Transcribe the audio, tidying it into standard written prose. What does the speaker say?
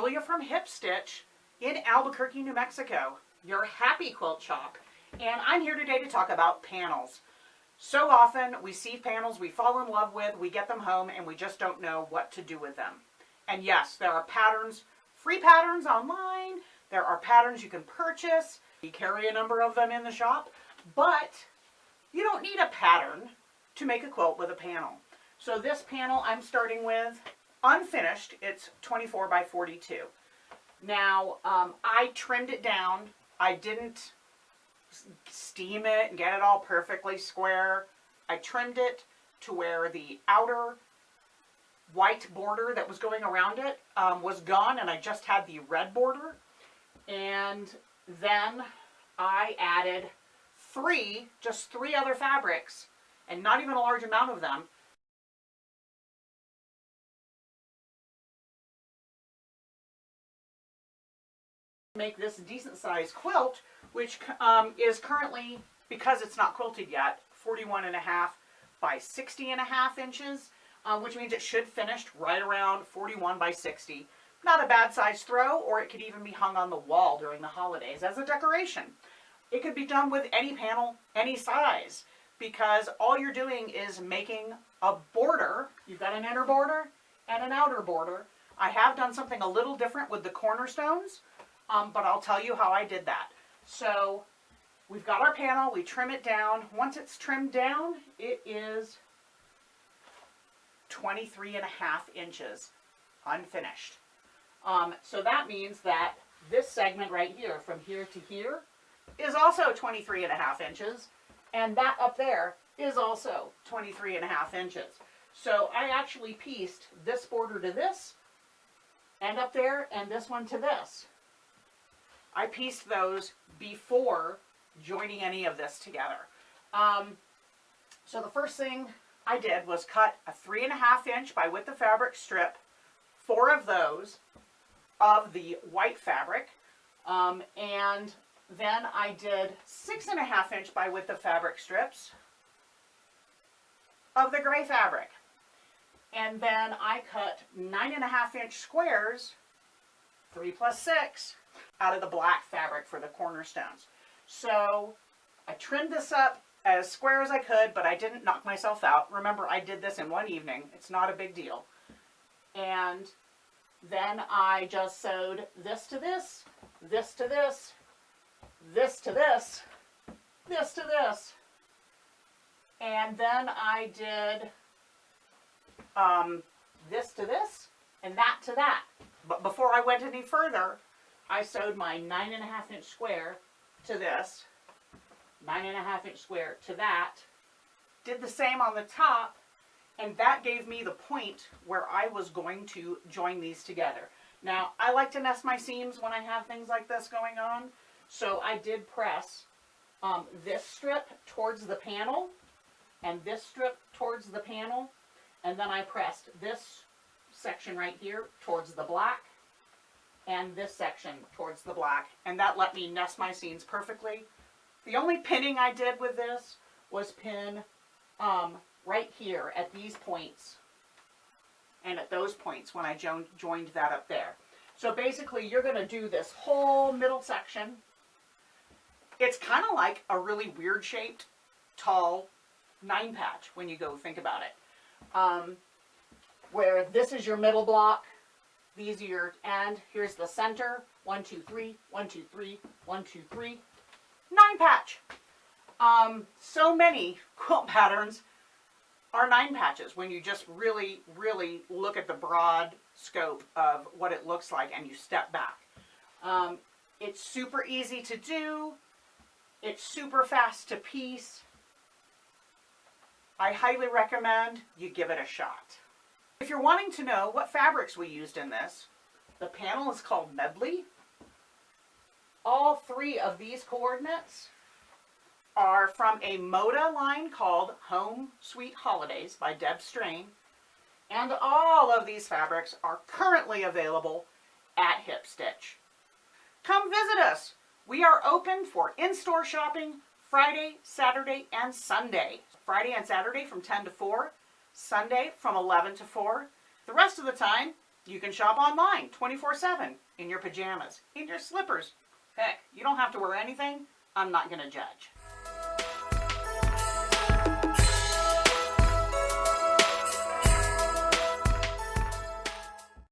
Julia from Hip Stitch in Albuquerque, New Mexico, your happy quilt shop. And I'm here today to talk about panels. So often we see panels we fall in love with, we get them home, and we just don't know what to do with them. And yes, there are patterns, free patterns online. There are patterns you can purchase. We carry a number of them in the shop, but you don't need a pattern to make a quilt with a panel. So this panel I'm starting with, unfinished, it's 24 by 42. Now, I trimmed it down. I didn't steam it and get it all perfectly square. I trimmed it to where the outer white border that was going around it was gone, and I just had the red border. And then I added just three other fabrics, and not even a large amount of them, make this decent sized quilt, which is currently, because it's not quilted yet, 41.5 by 60.5 inches, which means it should finish right around 41 by 60. Not a bad size throw, or it could even be hung on the wall during the holidays as a decoration. It could be done with any panel, any size, because all you're doing is making a border. You've got an inner border and an outer border. I have done something a little different with the cornerstones, but I'll tell you how I did that. So we've got our panel, we trim it down. Once it's trimmed down, it is 23.5 inches unfinished. So that means that this segment right here, from here to here, is also 23.5 inches, and that up there is also 23.5 inches. So I actually pieced this border to this, and up there, and this one to this. I pieced those before joining any of this together. So the first thing I did was cut a 3.5 inch by width of fabric strip, 4 of those of the white fabric, and then I did 6.5 inch by width of fabric strips of the gray fabric. And then I cut 9.5 inch squares, 3 plus 6, out of the black fabric for the cornerstones. So I trimmed this up as square as I could, but I didn't knock myself out. Remember, I did this in one evening. It's not a big deal. And then I just sewed this to this, this to this, this to this, this to this. And then I did this to this and that to that. But before I went any further, I sewed my 9.5 inch square to this, 9.5 inch square to that, did the same on the top, and that gave me the point where I was going to join these together. Now, I like to nest my seams when I have things like this going on, so I did press this strip towards the panel, and this strip towards the panel, and then I pressed this section right here towards the black, and this section towards the black, and that let me nest my seams perfectly. The only pinning I did with this was pin right here at these points and at those points when I joined that up there. So basically you're going to do this whole middle section. It's kind of like a really weird shaped tall 9 patch when you go think about it, where this is your middle block, these are your, and here's the center, 1 2 3 1 2 3 1 2 3 9 patch. So many quilt patterns are 9 patches when you just really look at the broad scope of what it looks like and you step back. It's super easy to do. It's super fast to piece. I highly recommend you give it a shot. If you're wanting to know what fabrics we used in this, the panel is called Medley. All 3 of these coordinates are from a Moda line called Home Sweet Holidays by Deb Strain. And all of these fabrics are currently available at Hip Stitch. Come visit us. We are open for in-store shopping Friday, Saturday, and Sunday. Friday and Saturday from 10 to 4, Sunday from 11 to 4. The rest of the time, You can shop online 24/7 in your pajamas, in your slippers. Heck, you don't have to wear anything. I'm not going to judge.